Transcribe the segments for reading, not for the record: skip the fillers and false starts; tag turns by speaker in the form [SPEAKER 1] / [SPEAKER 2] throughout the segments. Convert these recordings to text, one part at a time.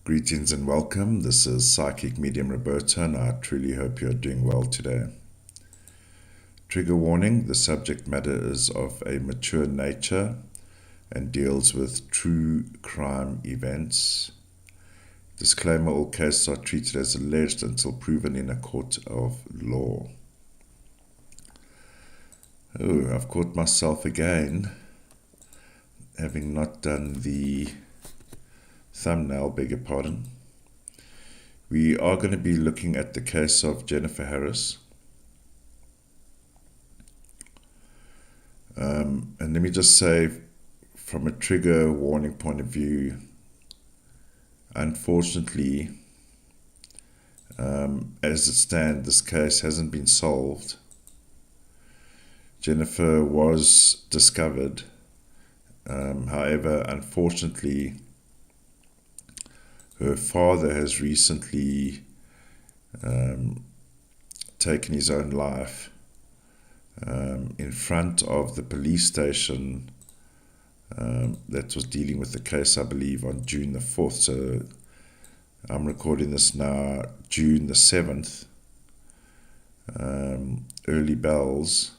[SPEAKER 1] Greetings and welcome. This is Psychic Medium Roberto, and I truly hope you're doing well today. Trigger warning: the subject matter is of a mature nature and deals with true crime events. Disclaimer: all cases are treated as alleged until proven in a court of law. Oh, I've caught myself again, having not done the thumbnail, beg your pardon. We are going to be looking at the case of Jennifer Harris. And let me just say, from a trigger warning point of view, unfortunately, as it stands, this case hasn't been solved. Jennifer was discovered. However, unfortunately, her father has recently taken his own life in front of the police station that was dealing with the case, I believe, on June the 4th. So I'm recording this now, June the 7th, early bells,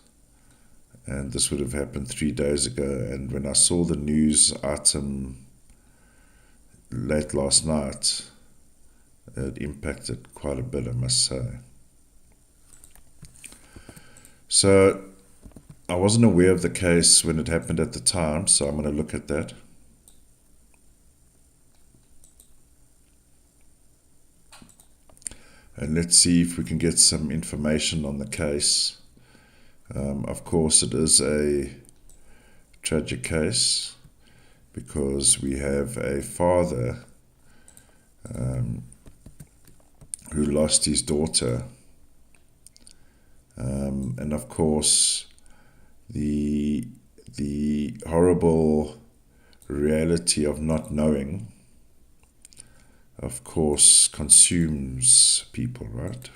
[SPEAKER 1] and this would have happened 3 days ago. And when I saw the news item late last night, it impacted quite a bit, I must say. So I wasn't aware of the case when it happened at the time, so I'm going to look at that. And let's see if we can get some information on the case. Of course, it is a tragic case, because we have a father who lost his daughter, and of course the horrible reality of not knowing, of course, consumes people, right?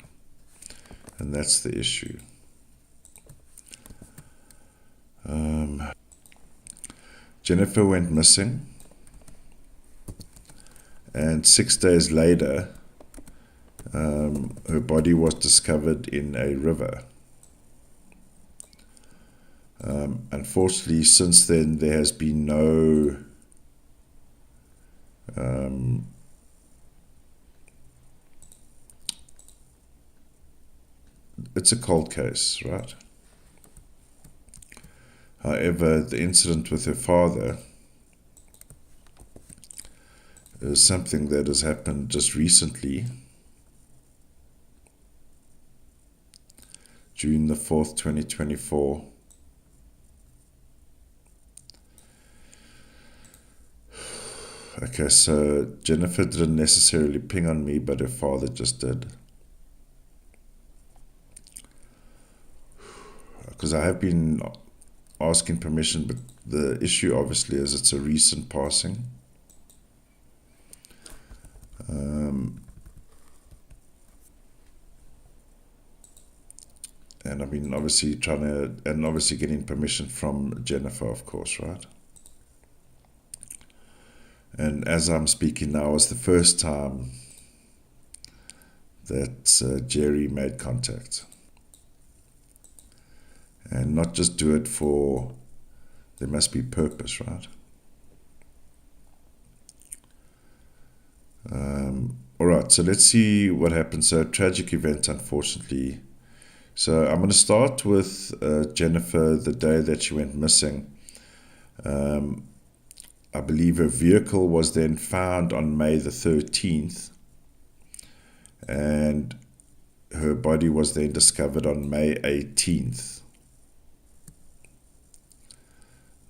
[SPEAKER 1] And that's the issue. Jennifer went missing, and 6 days later, her body was discovered in a river. Unfortunately, since then, there has been no it's a cold case, right? However, the incident with her father is something that has happened just recently, June the 4th, 2024. Okay, so Jennifer didn't necessarily ping on me, but her father just did. Because I have been asking permission, but the issue obviously is it's a recent passing. And I've been obviously getting permission from Jennifer, of course, right? And as I'm speaking now, it's the first time that Jerry made contact. And not just do it for, there must be purpose, right? All right, so let's see what happens. So, a tragic event, unfortunately. So I'm going to start with Jennifer, the day that she went missing. I believe her vehicle was then found on May the 13th, and her body was then discovered on May 18th.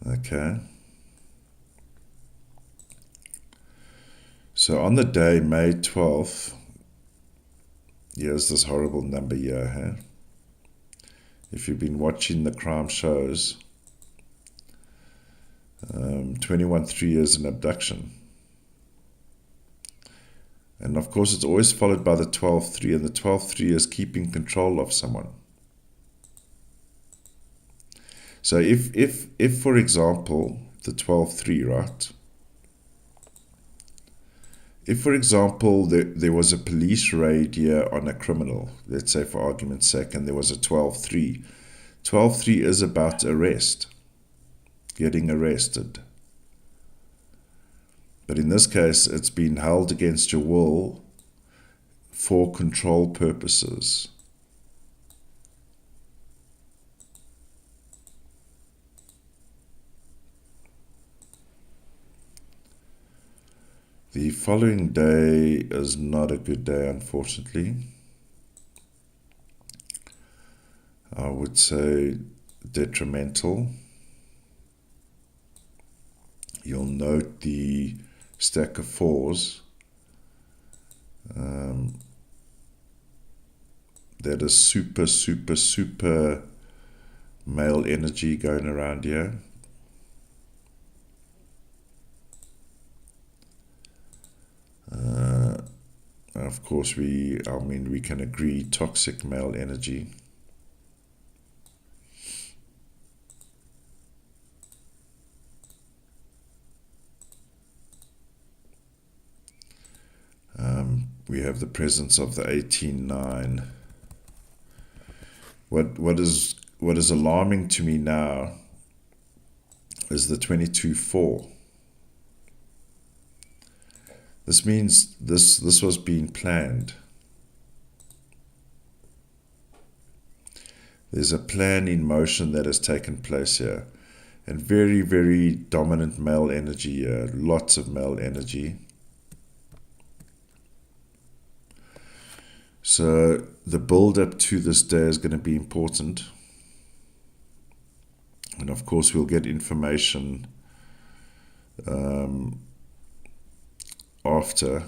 [SPEAKER 1] Okay. So on the day, May 12th, here's this horrible number here, huh? If you've been watching the crime shows, 21 years in abduction. And of course, it's always followed by the 12-3, and the 12-3 is keeping control of someone. So if for example, the 12-3, right, If, for example, there was a police raid here on a criminal, let's say for argument's sake, and there was a 12-3. 12-3 is about arrest, getting arrested. But in this case, it's been held against your will for control purposes. The following day is not a good day, unfortunately. I would say detrimental. You'll note the stack of 4s. That is super, super, super male energy going around here. Of course, we can agree, toxic male energy. We have the presence of the 18-9. What is alarming to me now is the 22-4. This means this was being planned. There's a plan in motion that has taken place here. And very, very dominant male energy here. Lots of male energy. So the build-up to this day is going to be important. And of course we'll get information after.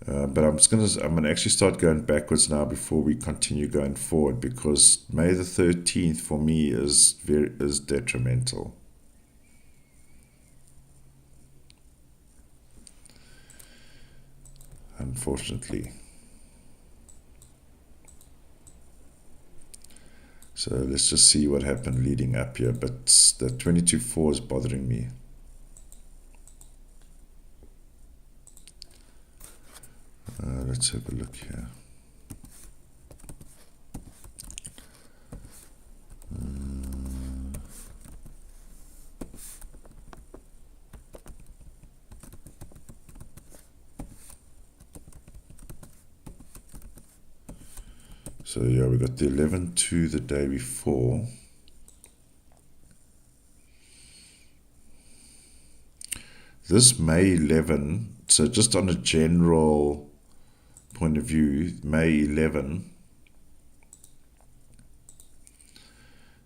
[SPEAKER 1] But I'm gonna actually start going backwards now before we continue going forward, because May the 13th for me is detrimental. Unfortunately. So let's just see what happened leading up here. But the 22-4 is bothering me. Let's have a look here. So yeah, we got the 11-2 the day before. This May 11, so just on a general point of view, May 11,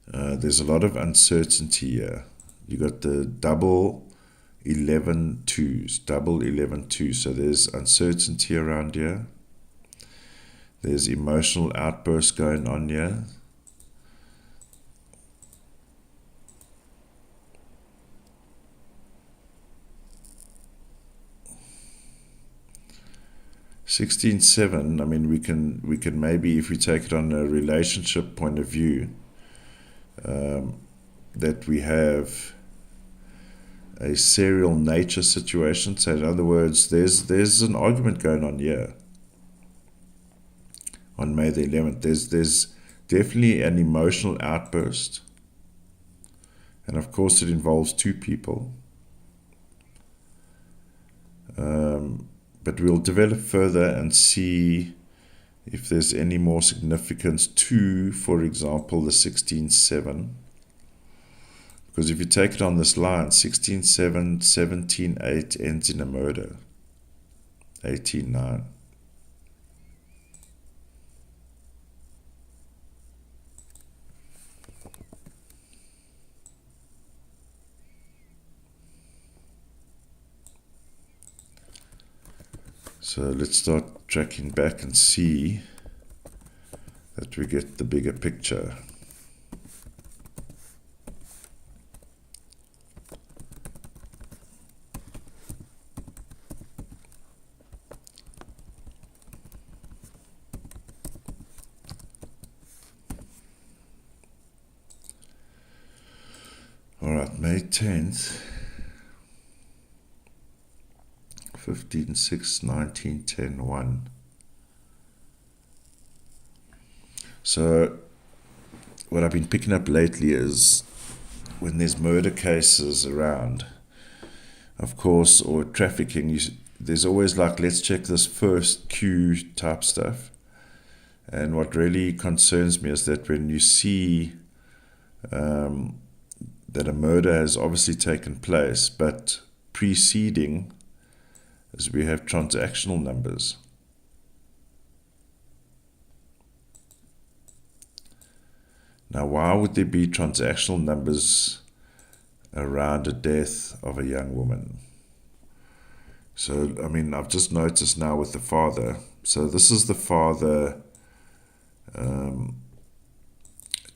[SPEAKER 1] there's a lot of uncertainty here. You got the double 11-2s, double 11-2, so there's uncertainty around here. There's emotional outbursts going on here. (16-7), I mean, we can maybe, if we take it on a relationship point of view, that we have a serial nature situation. So in other words, there's an argument going on here. On May the 11th, there's definitely an emotional outburst, and of course it involves two people. But we'll develop further and see if there's any more significance to, for example, the 16-7. Because if you take it on this line, 16-7, 17-8 ends in a murder. 18-9. So let's start tracking back and see that we get the bigger picture. All right, May 10th. 15, 6, 19, 10, 1. So what I've been picking up lately is when there's murder cases around, of course, or trafficking, there's always like, let's check this first cue type stuff. And what really concerns me is that when you see that a murder has obviously taken place, but preceding is we have transactional numbers. Now, why would there be transactional numbers around the death of a young woman? So, I mean, I've just noticed now with the father. So this is the father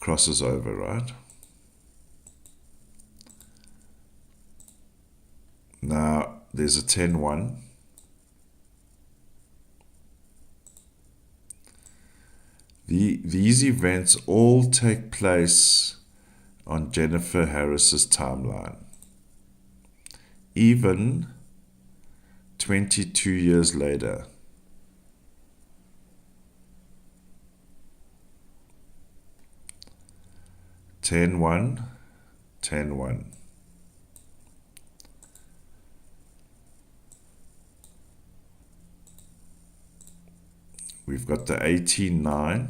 [SPEAKER 1] crosses over, right? Now, there's a 10-1. These events all take place on Jennifer Harris's timeline. Even 22 years later. Ten one. We've got the 18-9.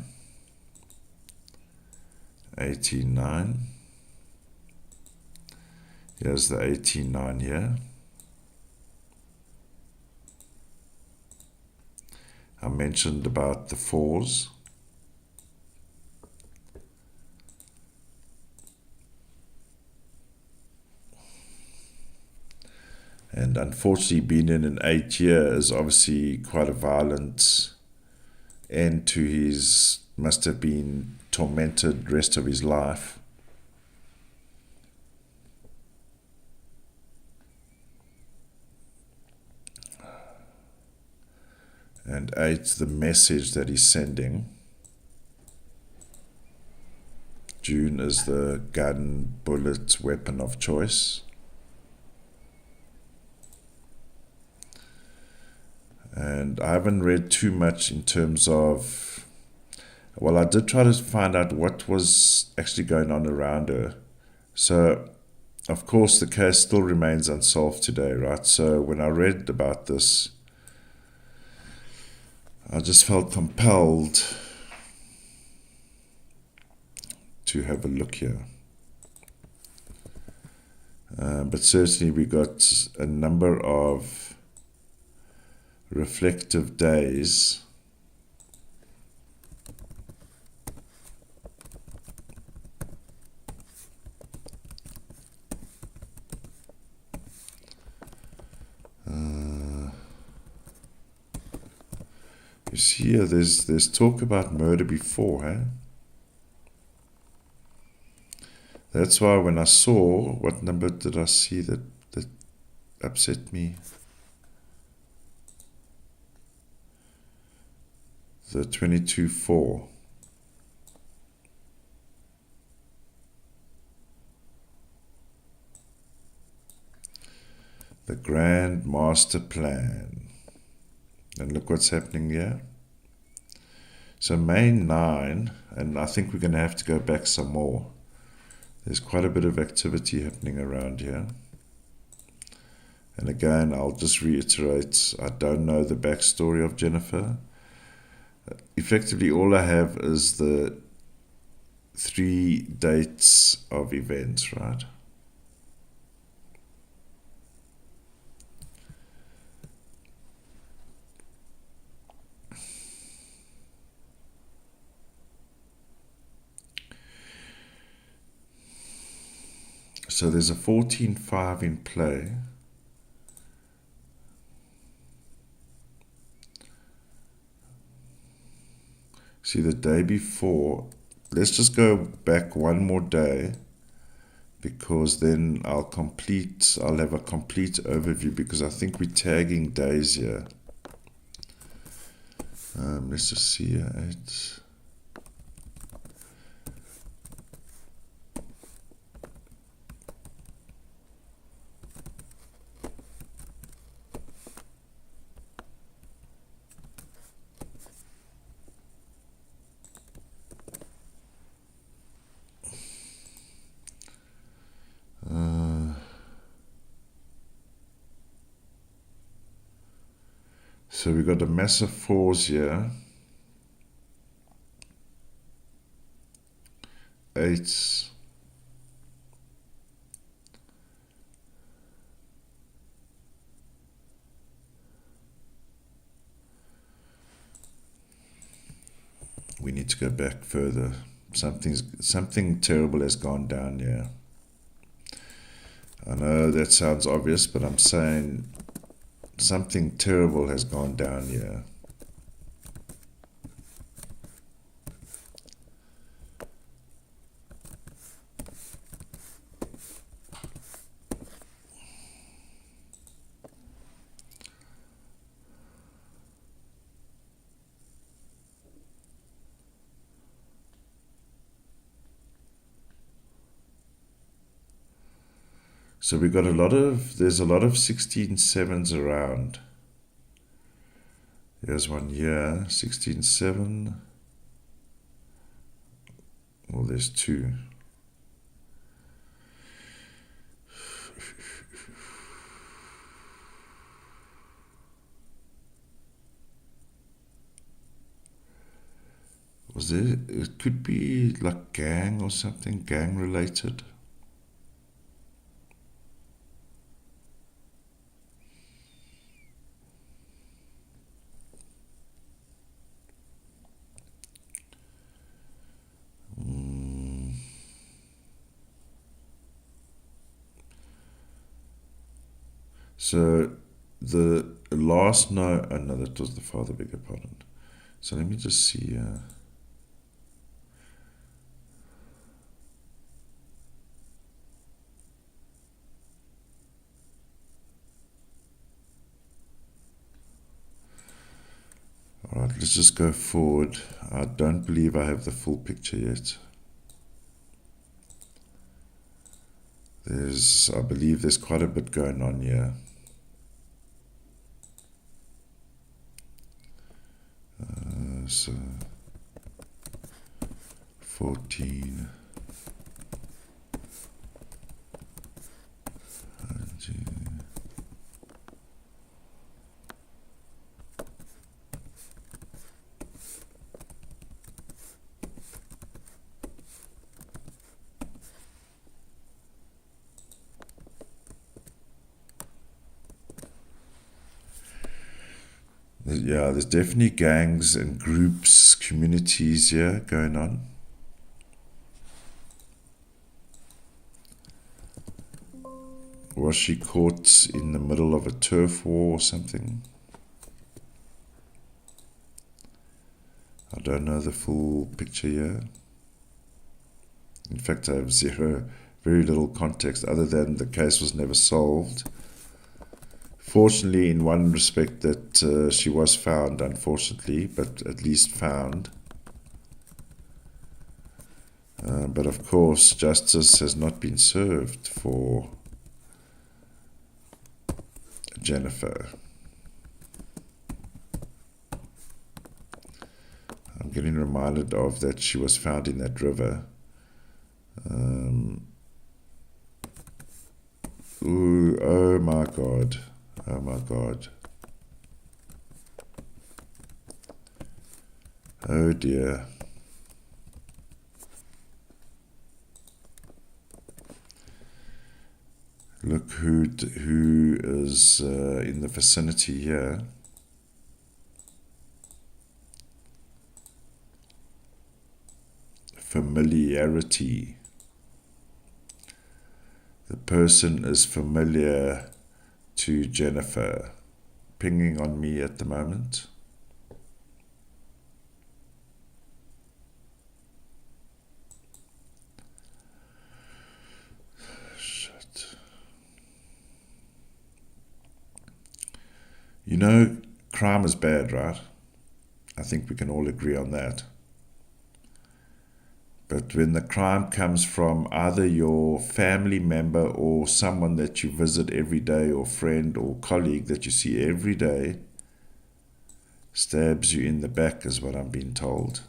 [SPEAKER 1] Here's the 18-9 here. I mentioned about the 4s. And unfortunately, being in an 8 year is obviously quite a violent end to his, must have been tormented rest of his life. And 8, the message that he's sending. June is the gun, bullet, weapon of choice. And I haven't read too much in terms of, well, I did try to find out what was actually going on around her. So, of course, the case still remains unsolved today, right? So when I read about this, I just felt compelled to have a look here. But certainly we got a number of reflective days you see here, there's talk about murder before, huh? That's why when I saw, what number did I see that upset me? The 22-4. The Grand Master Plan. And look what's happening here. So main 9, and I think we're going to have to go back some more. There's quite a bit of activity happening around here. And again, I'll just reiterate, I don't know the backstory of Jennifer. Effectively, all I have is the 3 dates of events, right? So there's a 14-5 in play. See, the day before, let's just go back one more day, because then I'll have a complete overview, because I think we're tagging days here. Let's just see here, 8. So we've got a massive fours here. Eights. We need to go back further. Something terrible has gone down here. I know that sounds obvious, but I'm saying something terrible has gone down here. So we've got there's a lot of 16 sevens around. Here's one here, 16-7. Well, there's two. Was there, it could be like gang or something, gang related. So the last no, that was the father, beg your pardon. So let me just see. All right, let's just go forward. I don't believe I have the full picture yet. I believe there's quite a bit going on here. So 14. Yeah, there's definitely gangs and groups, communities here going on. Was she caught in the middle of a turf war or something? I don't know the full picture here. In fact, I have very little context other than the case was never solved. Fortunately, in one respect, that she was found, unfortunately, but at least found. But of course, justice has not been served for Jennifer. I'm getting reminded of that she was found in that river. Ooh, oh my God. Oh my God. Oh dear. Look who is in the vicinity here. Familiarity. The person is familiar to Jennifer. Pinging on me at the moment. Shit. You know, crime is bad, right? I think we can all agree on that. But when the crime comes from either your family member or someone that you visit every day, or friend or colleague that you see every day, stabs you in the back is what I'm being told.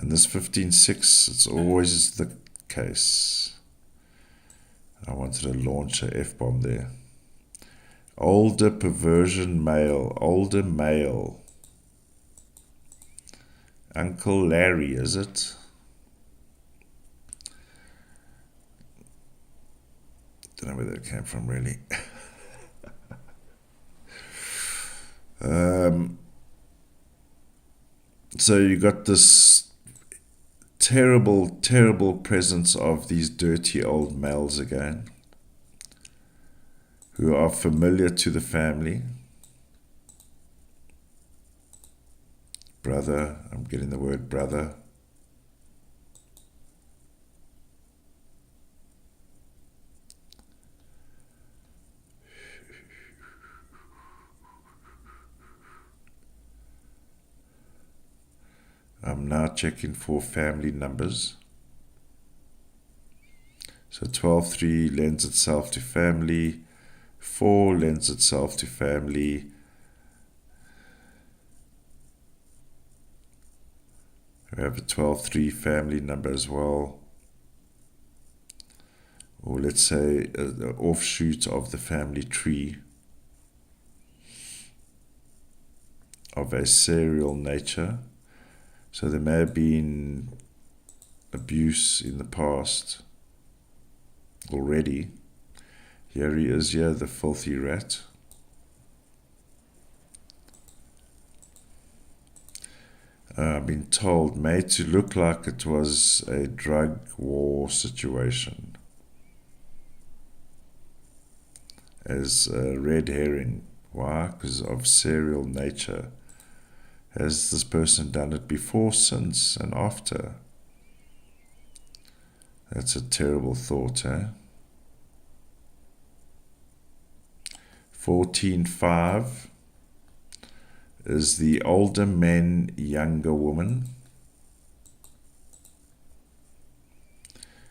[SPEAKER 1] And this 15-6, it's always the case. I wanted to launch a F-bomb there. Older perversion male, older male. Uncle Larry, is it? Don't know where that came from, really. So you got this terrible, terrible presence of these dirty old males again, who are familiar to the family. Brother, I'm getting the word brother. I'm now checking for family numbers. So 12-3 lends itself to family. 4 lends itself to family. We have a 12-3 family number as well. Or let's say an offshoot of the family tree of a serial nature. So there may have been abuse in the past already. Here he is here, the filthy rat. I've been told, made to look like it was a drug war situation. As a red herring. Why? Because of serial nature. Has this person done it before, since, and after? That's a terrible thought, eh? 14-5 is the older men, younger woman.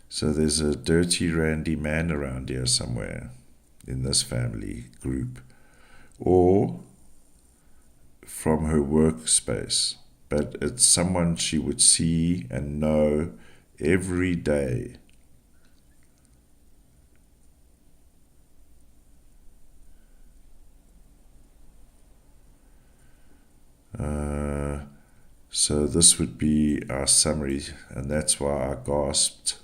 [SPEAKER 1] So there's a dirty, randy man around here somewhere in this family group. Or from her workspace, but it's someone she would see and know every day. So this would be our summary, and that's why I gasped.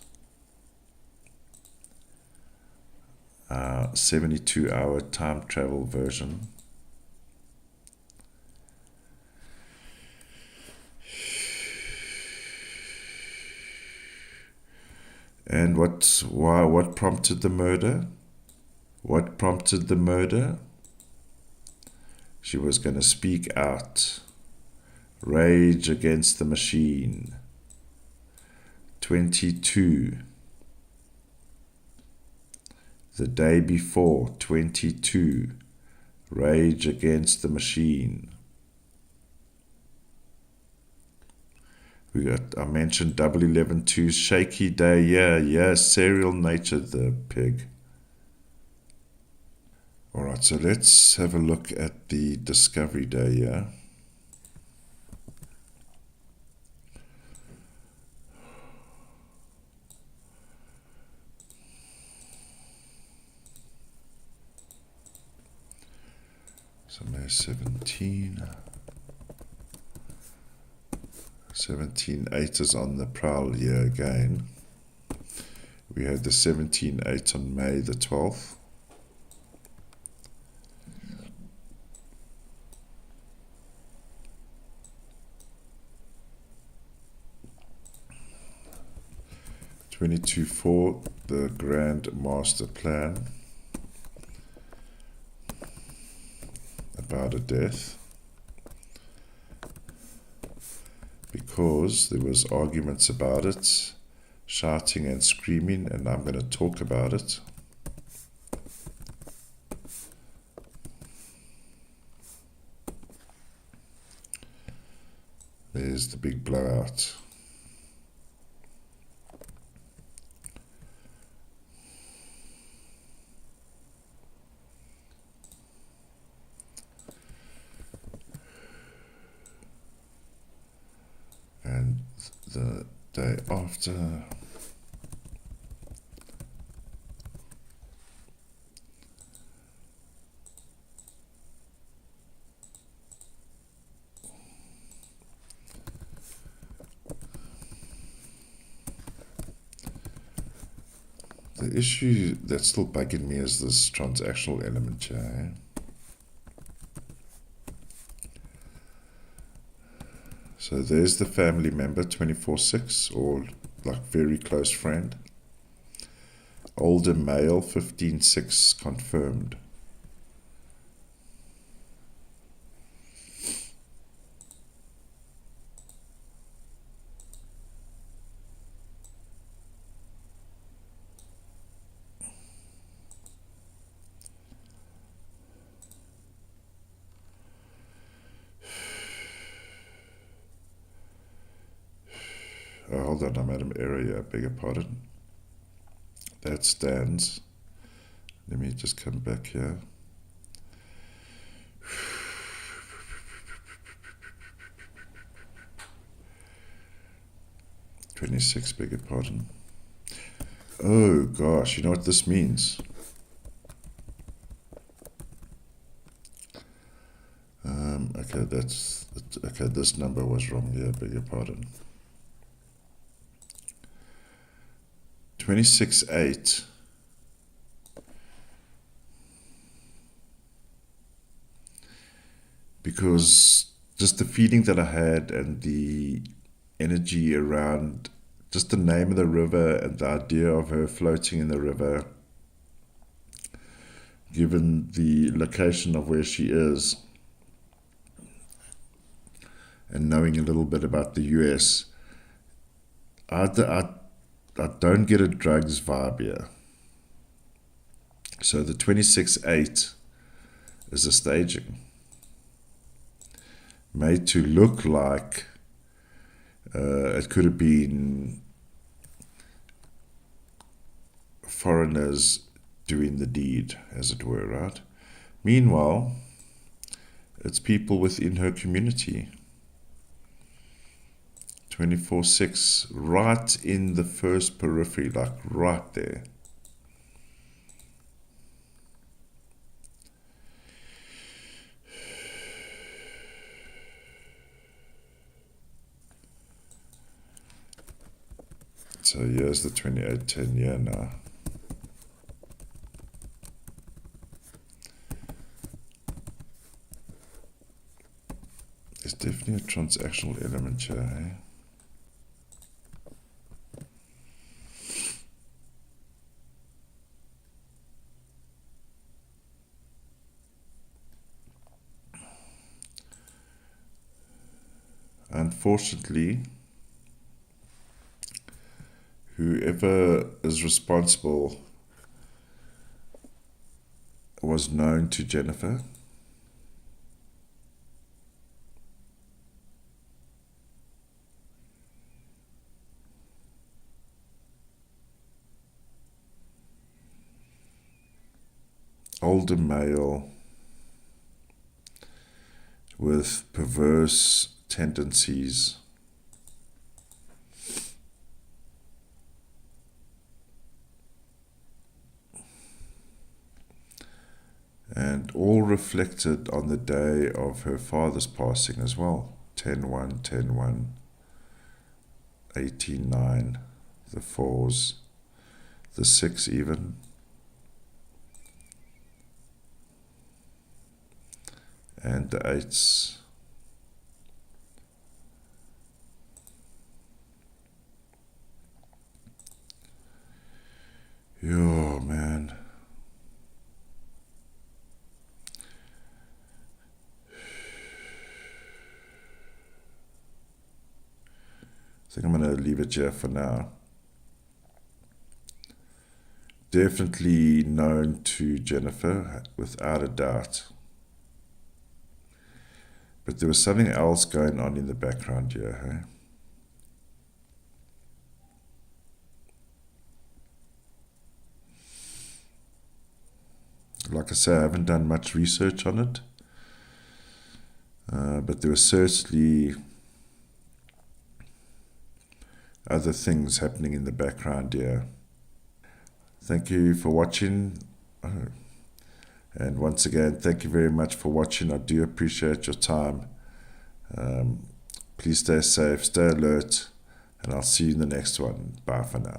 [SPEAKER 1] 72-hour time travel version. And what prompted the murder? What prompted the murder? She was going to speak out. Rage against the machine. 22. The day before, 22. Rage against the machine. I mentioned double 11-2, shaky day, yeah, serial nature, the pig. Alright, so let's have a look at the discovery day, yeah. So May 17. 17-8 is on the prowl here again. We had the 17-8 on May the 12th. (22-4), the Grand Master Plan about a death. Because there was arguments about it, shouting and screaming, and I'm going to talk about it. There's the big blowout. And the day after. The issue that's still bugging me is this transactional element here. So there's the family member, 24/6, or like very close friend. Older male, 15/6, confirmed. Oh, hold on, I made an error here, I beg your pardon. That stands. Let me just come back here. $26, beg your pardon. Oh gosh, you know what this means? Okay, this number was wrong here, beg your pardon. 26/8. Because just the feeling that I had and the energy around just the name of the river and the idea of her floating in the river, given the location of where she is, and knowing a little bit about the US, I don't get a drugs vibe here. So the 26/8 is a staging, made to look like it could have been foreigners doing the deed, as it were, right? Meanwhile, it's people within her community. 24/6, right in the first periphery, like right there. So here's the 2810 year now. There's definitely a transactional element here, eh? Unfortunately, whoever is responsible was known to Jennifer. Older male with perverse tendencies. And all reflected on the day of her father's passing as well. 10/1, 10/1, 18/9, the 4s, the 6 even. And the 8s. Yo, man. I think I'm going to leave it here for now. Definitely known to Jennifer, without a doubt. But there was something else going on in the background here, hey? Like I say, I haven't done much research on it. But there was certainly other things happening in the background here. Thank you for watching. And once again, thank you very much for watching. I do appreciate your time. Please stay safe, stay alert, and I'll see you in the next one. Bye for now.